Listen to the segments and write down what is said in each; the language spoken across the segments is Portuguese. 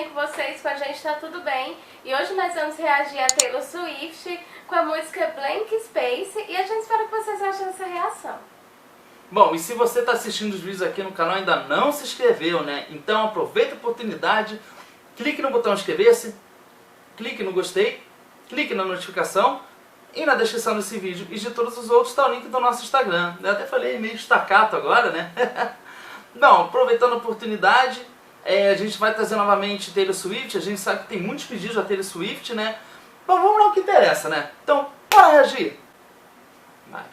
bem com vocês? Com a gente tá tudo bem. E hoje nós vamos reagir a Taylor Swift com a música Blank Space e a gente espera que vocês achem essa reação. Bom, e se você está assistindo os vídeos aqui no canal e ainda não se inscreveu, né? Então aproveita a oportunidade, clique no botão inscrever-se, clique no gostei, clique na notificação e na descrição desse vídeo e de todos os outros está o link do nosso Instagram. Eu até falei meio staccato agora, né? Bom, aproveitando a oportunidade, a gente vai trazer novamente Taylor Swift. A gente sabe que tem muitos pedidos da Taylor Swift, né? Bom, vamos lá o que interessa, né? Então, bora reagir! Vai.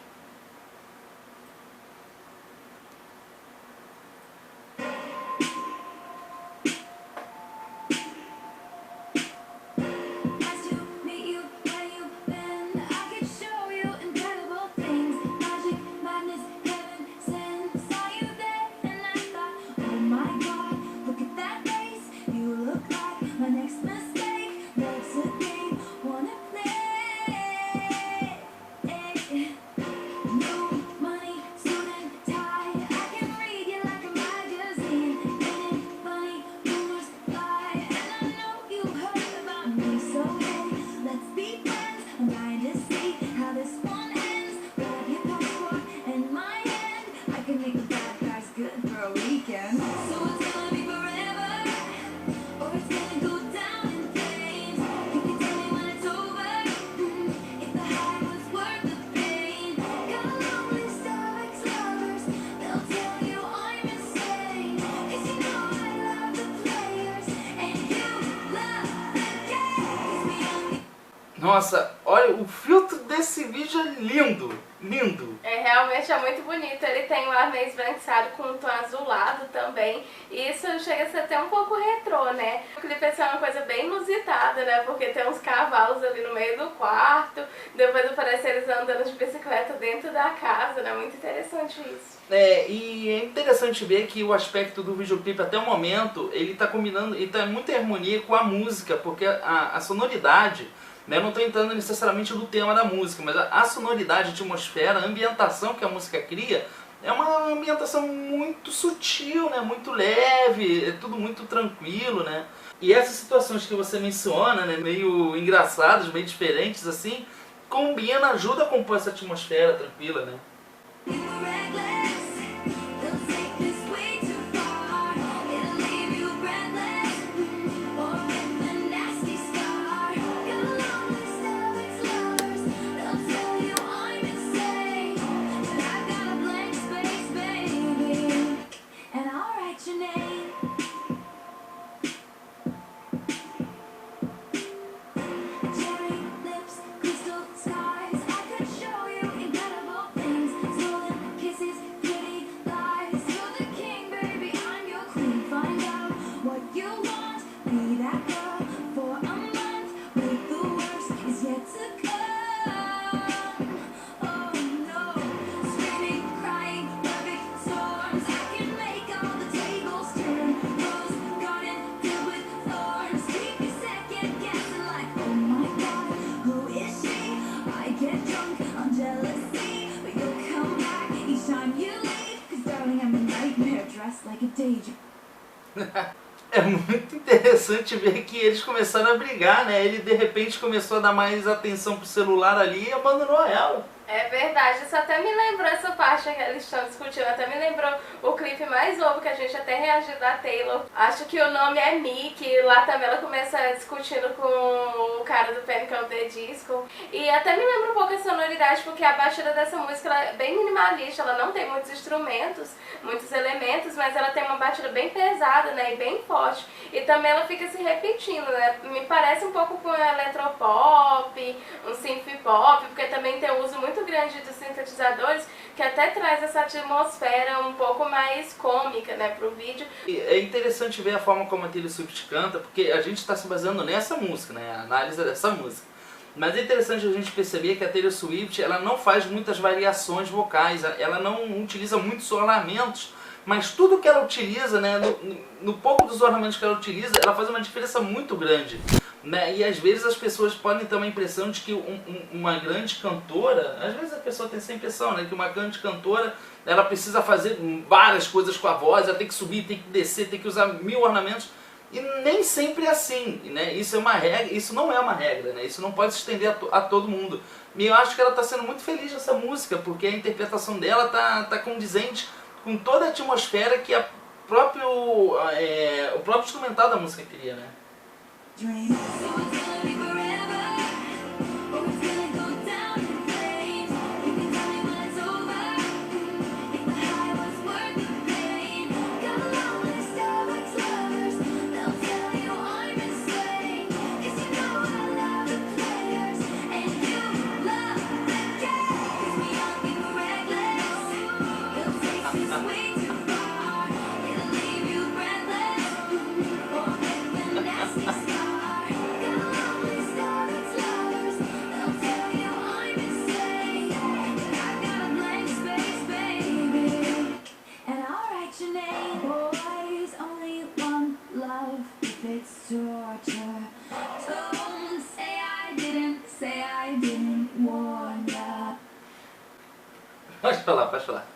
Nossa, olha, o filtro desse vídeo é lindo, lindo. Realmente é muito bonito. Ele tem um ar meio esbranquiçado com um tom azulado também. E isso chega a ser até um pouco retrô, né? O clipe é uma coisa bem inusitada, né? Porque tem uns cavalos ali no meio do quarto. Depois aparece eles andando de bicicleta dentro da casa, né? Muito interessante isso. E é interessante ver que o aspecto do videoclipe até o momento, ele tá combinando, ele tá muito em harmonia com a música, porque a sonoridade, né, eu não estou entrando necessariamente no tema da música, mas a sonoridade, a atmosfera, a ambientação que a música cria, é uma ambientação muito sutil, né, muito leve, é tudo muito tranquilo, né. E essas situações que você menciona, né, meio engraçadas, meio diferentes assim, combina, ajuda a compor essa atmosfera tranquila, né. É muito interessante ver que eles começaram a brigar, né? Ele de repente começou a dar mais atenção pro celular ali e abandonou ela. É verdade, isso até me lembrou essa parte que eles estão discutindo, até me lembrou o clipe mais novo que a gente até reagiu da Taylor. Acho que o nome é Mickey, lá também ela começa discutindo com o cara do Panic! At the Disco. E até me lembra um pouco a sonoridade, porque a batida dessa música ela é bem minimalista, ela não tem muitos instrumentos, muitos elementos, mas ela tem uma batida bem pesada, né, e bem forte. E também ela fica se repetindo, né, me parece um pouco com eletropop, um synth pop, porque também tem um uso muito grande dos sintetizadores, que até traz essa atmosfera um pouco mais cômica, né, pro vídeo. É interessante ver a forma como a Taylor Swift canta, porque a gente está se baseando nessa música, né, a análise dessa música. Mas é interessante a gente perceber que a Taylor Swift, ela não faz muitas variações vocais, ela não utiliza muitos ornamentos, mas tudo que ela utiliza, né, no pouco dos ornamentos que ela utiliza, ela faz uma diferença muito grande. Né? E às vezes as pessoas podem ter uma impressão de que uma grande cantora, às vezes a pessoa tem essa impressão, né, que uma grande cantora, ela precisa fazer várias coisas com a voz, ela tem que subir, tem que descer, tem que usar 1000 ornamentos. E nem sempre é assim, né? Isso é uma regra, isso não é uma regra, né? Isso não pode se estender a todo mundo. E eu acho que ela está sendo muito feliz nessa música, porque a interpretação dela tá condizente com toda a atmosfera que o próprio instrumental da música cria, né? Pode falar, pode falar.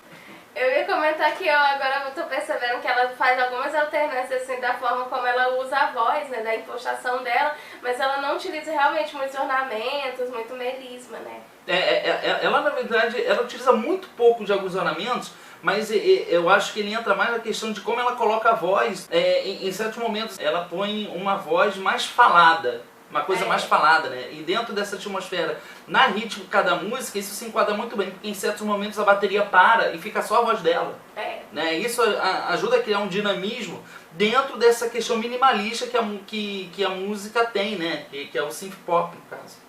Eu ia comentar que eu agora tô percebendo que ela faz algumas alternâncias assim, da forma como ela usa a voz, né, da impostação dela, mas ela não utiliza realmente muitos ornamentos, muito melisma, né? Ela na verdade, ela utiliza muito pouco de alguns ornamentos, mas eu acho que ele entra mais na questão de como ela coloca a voz. Em certos momentos ela põe uma voz mais falada, uma coisa mais falada, né? E dentro dessa atmosfera, na rítmica da música, isso se enquadra muito bem, porque em certos momentos a bateria para e fica só a voz dela. Né? Isso ajuda a criar um dinamismo dentro dessa questão minimalista que a música tem, né? Que é o synth pop, no caso.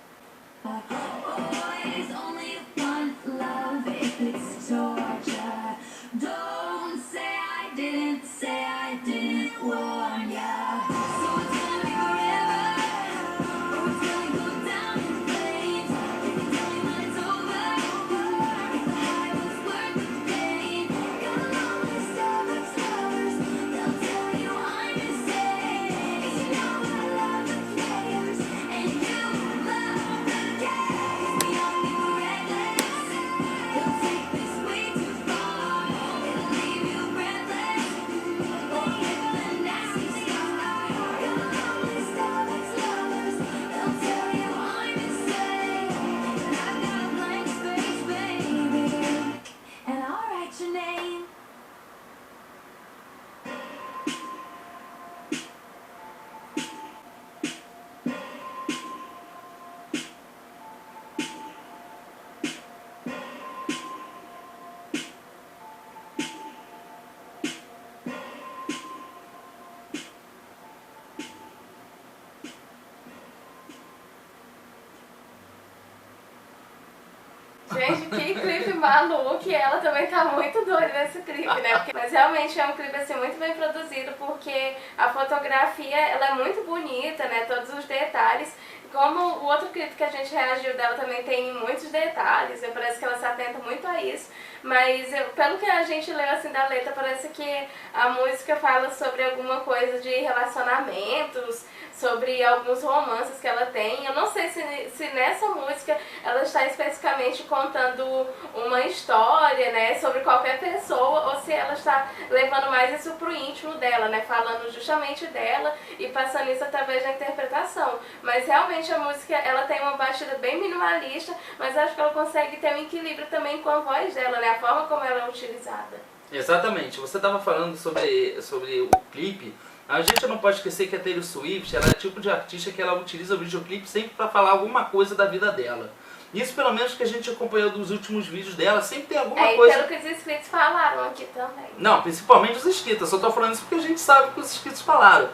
Gente, que clipe maluco, e ela também tá muito doida nesse clipe, né? Mas realmente é um clipe assim muito bem produzido, porque a fotografia ela é muito bonita, né? Todos os detalhes. Como o outro clipe que a gente reagiu dela também tem muitos detalhes, parece que ela se atenta muito a isso. Mas pelo que a gente leu assim da letra, parece que a música fala sobre alguma coisa de relacionamentos, sobre alguns romances que ela tem. Eu não sei se nessa música ela está especificamente contando uma história, né, sobre qualquer pessoa, ou se ela está levando mais isso pro íntimo dela, né, falando justamente dela e passando isso através da interpretação. Mas realmente a música, ela tem uma batida bem minimalista, mas acho que ela consegue ter um equilíbrio também com a voz dela, né, a forma como ela é utilizada. Exatamente. Você estava falando sobre o clipe. A gente não pode esquecer que a Taylor Swift, ela é o tipo de artista que ela utiliza o videoclipe sempre para falar alguma coisa da vida dela. Isso pelo menos que a gente acompanhou dos últimos vídeos dela, sempre tem alguma coisa... pelo que os inscritos falaram aqui também. Não, principalmente os inscritos, eu só estou falando isso porque a gente sabe que os inscritos falaram.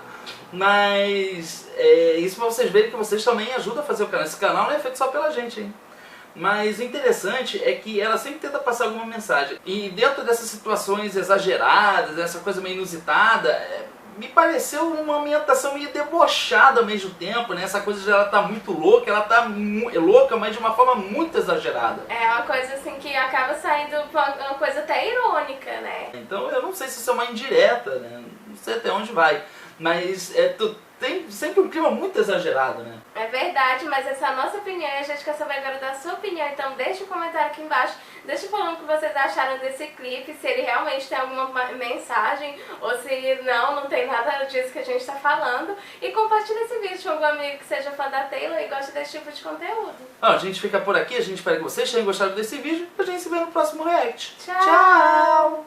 Mas isso para vocês verem que vocês também ajudam a fazer o canal. Esse canal não é feito só pela gente, hein? Mas o interessante é que ela sempre tenta passar alguma mensagem. E dentro dessas situações exageradas, essa coisa meio inusitada, me pareceu uma ambientação meio debochada ao mesmo tempo, né? Essa coisa de ela tá muito louca, ela tá louca, mas de uma forma muito exagerada. É uma coisa assim que acaba saindo uma coisa até irônica, né? Então eu não sei se isso é uma indireta, né? Não sei até onde vai. Mas sempre um clima muito exagerado, né? É verdade, mas essa é a nossa opinião e a gente quer saber agora da sua opinião. Então deixa um comentário aqui embaixo, deixa falando o que vocês acharam desse clipe, se ele realmente tem alguma mensagem ou se não tem nada disso que a gente tá falando. E compartilha esse vídeo com algum amigo que seja fã da Taylor e gosta desse tipo de conteúdo. A gente fica por aqui, a gente espera que vocês tenham gostado desse vídeo e a gente se vê no próximo react. Tchau!